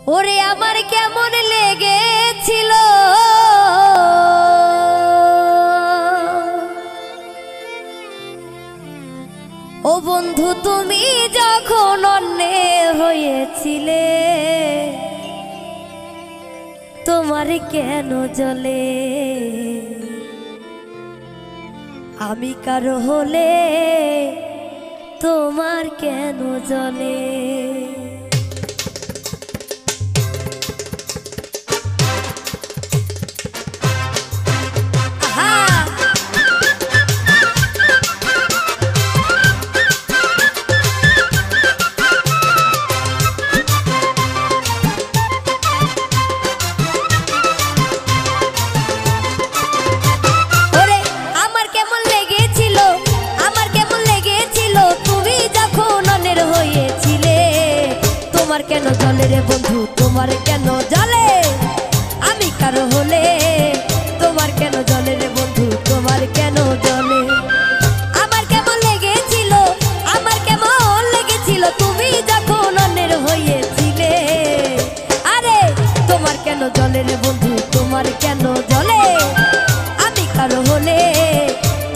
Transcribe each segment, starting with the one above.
ওরে আমার কেমন লেগেছিল ও বন্ধু তুমি যখন অন্যের হয়েছিলে তোমার কেন জ্বলে আমি কারো হলে তোমার কেন জ্বলে তোমার কেন জ্বলে রে বন্ধু তোমার কেন জ্বলে আমি কারো হলে তোমার কেন জ্বলে রে বন্ধু তোমার কেন জ্বলে আমার কেমন লেগেছিল তুমি যখন অন্যের হয়েছিলে আরে তোমার কেন জ্বলে রে বন্ধু তোমার কেন জ্বলে আমি কারো হলে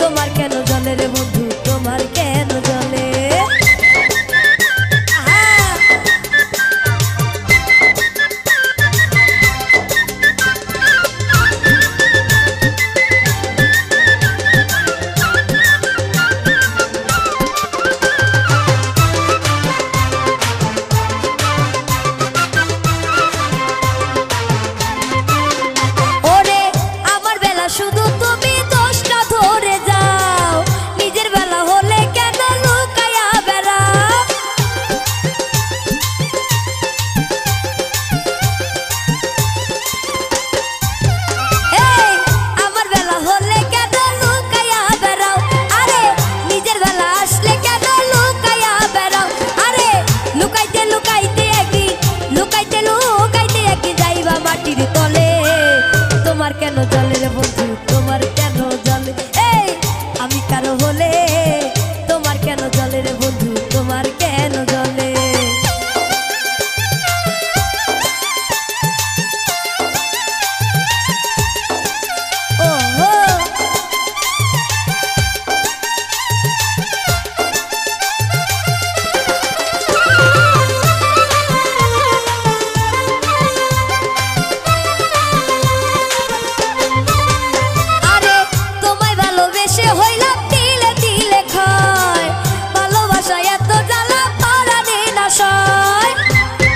তোমার কেন জ্বলে রে বন্ধু তোমার কেন জ্বলে তোমার কেন জ্বলে